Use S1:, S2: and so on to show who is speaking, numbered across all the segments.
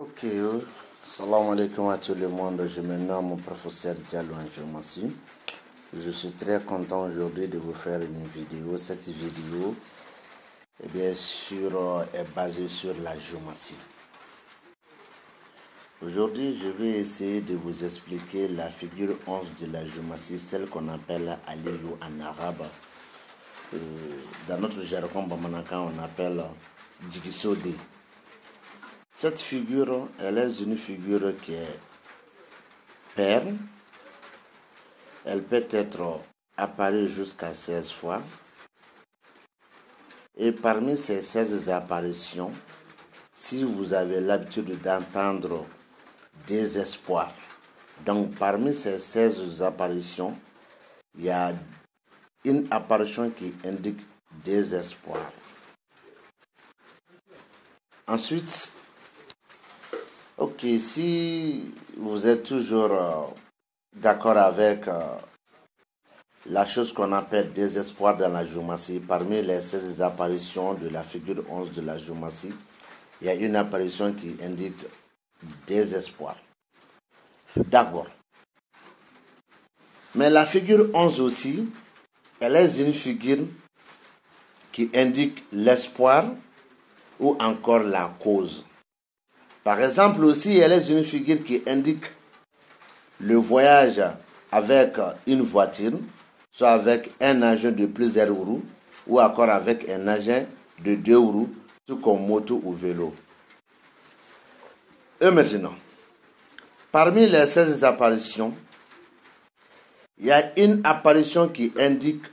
S1: Ok, salam alaikum à tout le monde. Je me nomme professeur Diallo en géométrie. Je suis très content aujourd'hui de vous faire une vidéo. Cette vidéo bien sûr est basée sur la géométrie. Aujourd'hui, je vais essayer de vous expliquer la figure 11 de la géométrie, celle qu'on appelle Aliyu en arabe. Dans notre jargon bamanakan, on appelle Djigisode. Cette figure, elle est une figure qui est paire. Elle peut être apparue jusqu'à 16 fois. Et parmi ces 16 apparitions, si vous avez l'habitude d'entendre désespoir, donc parmi ces 16 apparitions, il y a une apparition qui indique désespoir. Ensuite, ok, si vous êtes toujours d'accord avec la chose qu'on appelle désespoir dans la géométrie, parmi les 16 apparitions de la figure 11 de la géométrie, il y a une apparition qui indique désespoir. D'accord. Mais la figure 11 aussi, elle est une figure qui indique l'espoir ou encore la cause. Par exemple aussi, elle est une figure qui indique le voyage avec une voiture, soit avec un engin de plusieurs roues, ou encore avec un engin de 2 roues, tout comme moto ou vélo. Et maintenant, parmi les 16 apparitions, il y a une apparition qui indique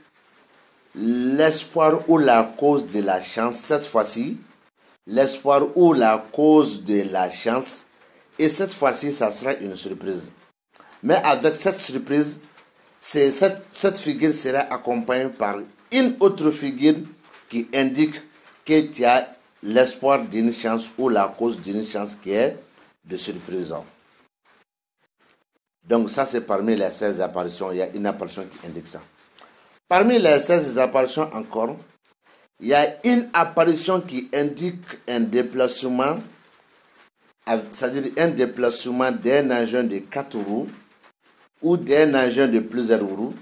S1: l'espoir ou la cause de la chance. Cette fois-ci, l'espoir ou la cause de la chance. Et cette fois-ci, ça sera une surprise. Mais avec cette surprise, cette figure sera accompagnée par une autre figure qui indique que tu as l'espoir d'une chance ou la cause d'une chance qui est de surprise. Donc ça, c'est parmi les 16 apparitions. Il y a une apparition qui indique ça. Parmi les 16 apparitions encore, il y a une apparition qui indique un déplacement, c'est-à-dire un déplacement d'un engin de 4 roues ou d'un engin de plusieurs roues,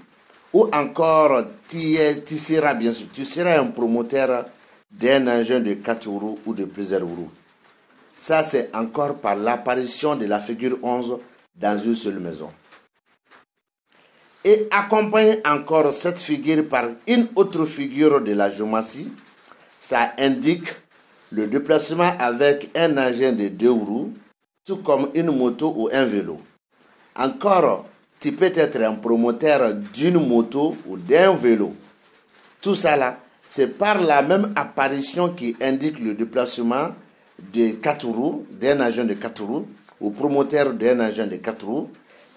S1: ou encore tu seras un promoteur d'un engin de 4 roues ou de plusieurs roues. Ça, c'est encore par l'apparition de la figure 11 dans une seule maison. Et accompagne encore cette figure par une autre figure de la géométrie. Ça indique le déplacement avec un engin de 2 roues, tout comme une moto ou un vélo. Encore, tu peux être un promoteur d'une moto ou d'un vélo. Tout ça là, c'est par la même apparition qui indique le déplacement de 4 roues, d'un engin de 4 roues, ou promoteur d'un engin de 4 roues,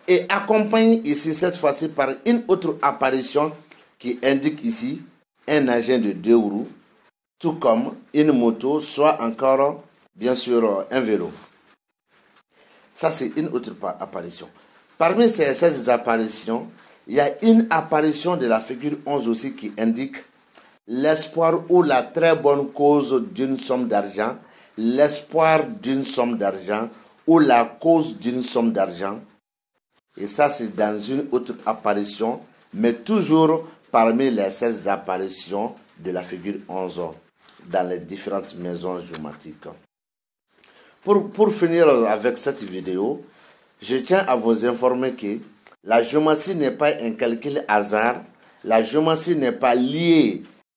S1: et accompagne ici cette fois-ci par une autre apparition qui indique ici un engin de 2 roues, tout comme une moto, soit encore bien sûr un vélo. Ça, c'est une autre apparition. Parmi ces 16 apparitions, il y a une apparition de la figure 11 aussi qui indique l'espoir ou la très bonne cause d'une somme d'argent, l'espoir d'une somme d'argent ou la cause d'une somme d'argent. Et ça, c'est dans une autre apparition, mais toujours parmi les 16 apparitions de la figure 11 dans les différentes maisons géométriques. Pour finir avec cette vidéo, je tiens à vous informer que la géométrie n'est pas un calcul hasard. La géométrie n'est pas liée